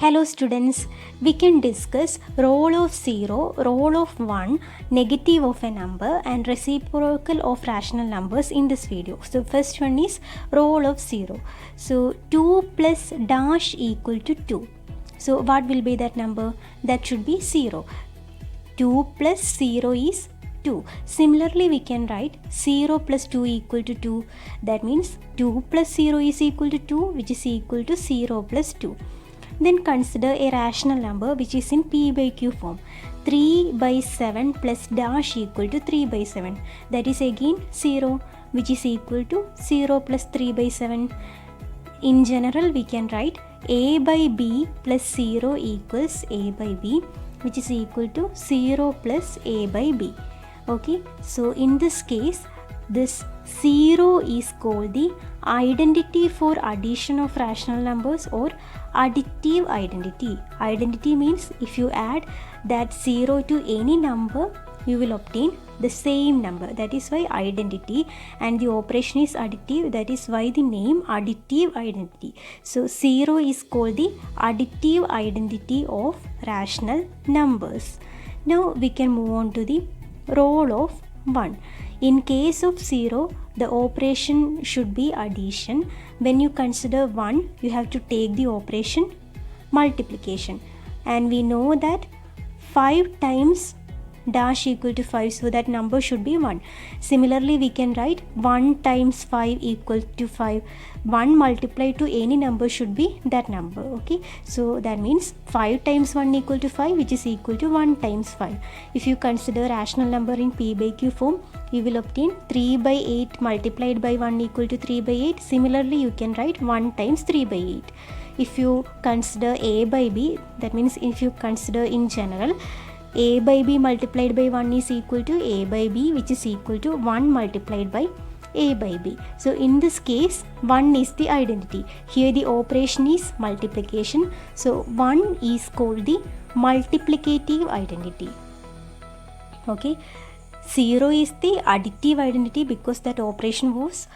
Hello students, we can discuss role of 0, role of 1, negative of a number and reciprocal of rational numbers in this video. So first one is role of 0. So 2 plus dash equal to 2. So what will be that number? That should be 0. 2 plus 0 is 2. Similarly, we can write 0 plus 2 equal to 2. That means 2 plus 0 is equal to 2, which is equal to 0 plus 2. Then consider a rational number which is in p by q form. 3 by 7 plus dash equal to 3 by 7. That is again 0, which is equal to 0 plus 3 by 7. In general, we can write a by b plus 0 equals a by b, which is equal to 0 plus a by b. Okay, so in this case, this 0 is called the identity for addition of rational numbers or additive identity. Identity means if you add that 0 to any number, you will obtain the same number. That is why identity, and the operation is additive. That is why the name additive identity. So 0 is called the additive identity of rational numbers. Now we can move on to the role of 1. In case of 0, the operation should be addition. When you consider 1, you have to take the operation multiplication. And we know that 5 times dash equal to 5, so that number should be 1. Similarly, we can write 1 times 5 equal to 5. 1 multiplied to any number should be that number. Okay, so that means 5 times 1 equal to 5, which is equal to 1 times 5. If you consider rational number in p by q form, you will obtain 3 by 8 multiplied by 1 equal to 3 by 8. Similarly, you can write 1 times 3 by 8. If you consider a by b, that means if you consider in general, a by b multiplied by 1 is equal to a by b, which is equal to 1 multiplied by a by b. So in this case, 1 is the identity. Here the operation is multiplication. So 1 is called the multiplicative identity. Okay, 0 is the additive identity because that operation was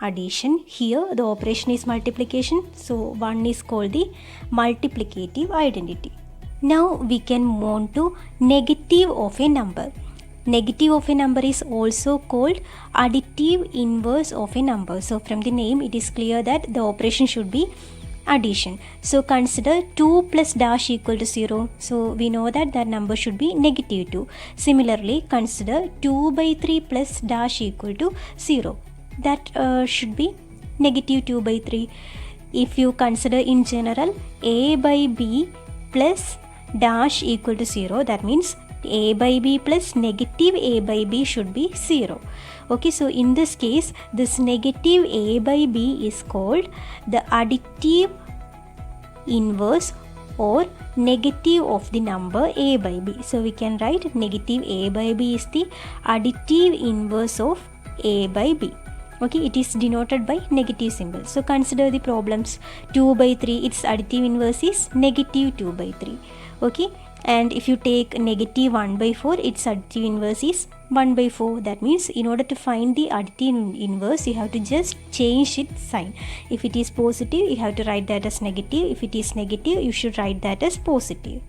addition. Here the operation is multiplication. So 1 is called the multiplicative identity. Now we can move on to negative of a number. Negative of a number is also called additive inverse of a number. So from the name, it is clear that the operation should be addition. So consider 2 plus dash equal to 0. So we know that that number should be negative 2. Similarly, consider 2 by 3 plus dash equal to 0. That should be negative 2 by 3. If you consider in general a by b plus dash equal to 0, that means a by b plus negative a by b should be 0. Okay, so in this case, this negative a by b is called the additive inverse or negative of the number a by b. So we can write negative a by b is the additive inverse of a by b. Okay, it is denoted by negative symbol. So consider the problems. 2 by 3, its additive inverse is negative 2 by 3. Okay, and if you take negative 1 by 4, its additive inverse is 1 by 4. That means in order to find the additive inverse, you have to just change its sign. If it is positive, you have to write that as negative. If it is negative, you should write that as positive.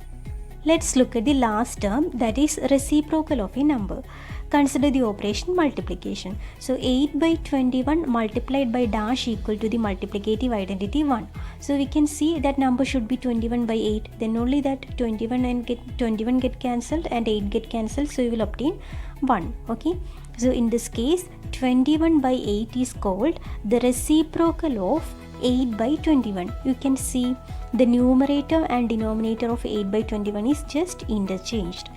Let's look at the last term, that is reciprocal of a number. Consider the operation multiplication. So 8 by 21 multiplied by dash equal to the multiplicative identity 1. So we can see that number should be 21 by 8. Then only that 21 get cancelled and 8 get cancelled. So you will obtain 1. Okay. So in this case, 21 by 8 is called the reciprocal of 8 by 21. You can see the numerator and denominator of 8 by 21 is just interchanged.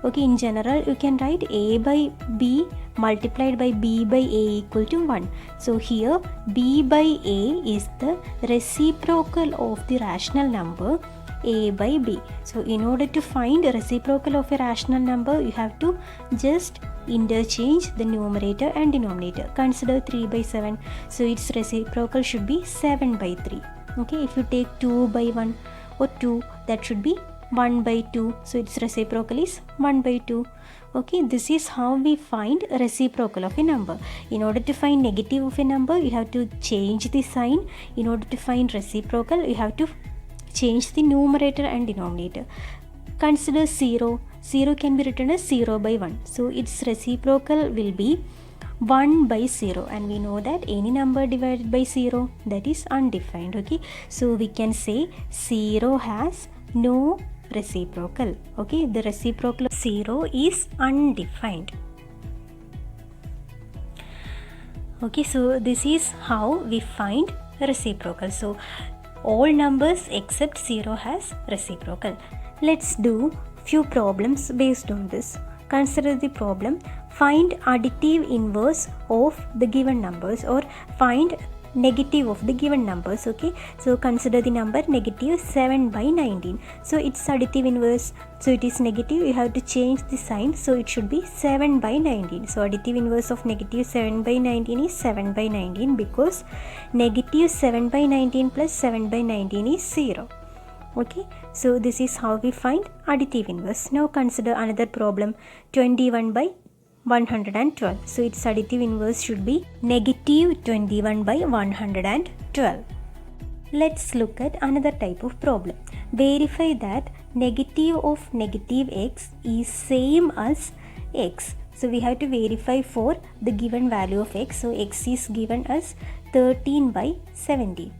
Okay, in general, you can write a by b multiplied by b by a equal to 1. So here b by a is the reciprocal of the rational number a by b. So in order to find a reciprocal of a rational number, you have to just interchange the numerator and denominator. Consider 3 by 7. So its reciprocal should be 7 by 3. Okay, if you take 2 by 1 or 2, that should be 1 by 2. So its reciprocal is 1 by 2. Okay, this is how we find reciprocal of a number. In order to find negative of a number, you have to change the sign. In order to find reciprocal, you have to change the numerator and denominator. Consider 0. 0 can be written as 0 by 1. So its reciprocal will be 1 by 0, and we know that any number divided by 0, that is undefined. Okay, so we can say 0 has no reciprocal. Okay, the reciprocal of 0 is undefined. Okay, so this is how we find reciprocal. So all numbers except 0 has reciprocal. Let's do few problems based on this. Consider the problem: find additive inverse of the given numbers, or find negative of the given numbers. Okay, so consider the number negative 7 by 19. So its additive inverse, so it is negative, you have to change the sign, so it should be 7 by 19. So additive inverse of negative 7 by 19 is 7 by 19, because negative 7 by 19 plus 7 by 19 is 0. Okay, so this is how we find additive inverse. Now consider another problem: 21 by 112. So its additive inverse should be negative 21 by 112. Let's look at another type of problem. Verify that negative of negative x is same as x. So we have to verify for the given value of x. So x is given as 13 by 17.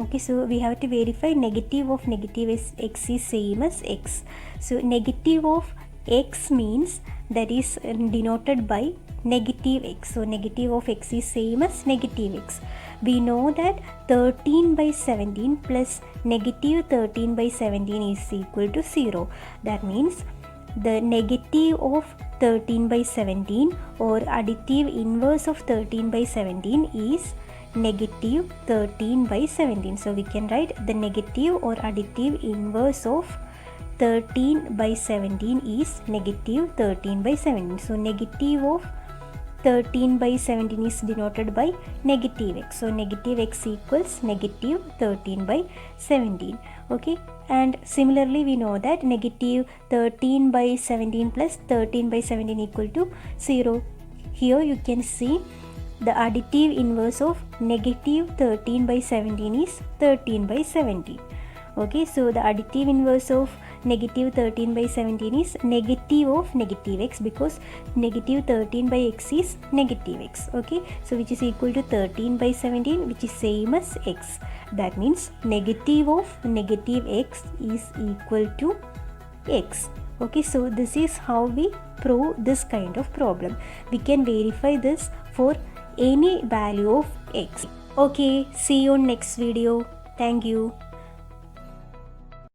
Okay, so we have to verify negative of negative x is same as x. So negative of x means that is denoted by negative x. So negative of x is same as negative x. We know that 13 by 17 plus negative 13 by 17 is equal to 0. That means the negative of 13 by 17 or additive inverse of 13 by 17 is negative 13 by 17. So we can write the negative or additive inverse of 13 by 17 is negative 13 by 17. So negative of 13 by 17 is denoted by negative x. So negative x equals negative 13 by 17. Okay, and similarly we know that negative 13 by 17 plus 13 by 17 equal to 0. Here you can see the additive inverse of negative 13 by 17 is 13 by 17. Okay, so the additive inverse of negative 13 by 17 is negative of negative x, because negative 13 by x is negative x. Okay, so which is equal to 13 by 17, which is same as x. That means negative of negative x is equal to x. Okay, so this is how we prove this kind of problem. We can verify this for any value of x. Okay, see you on next video. Thank you.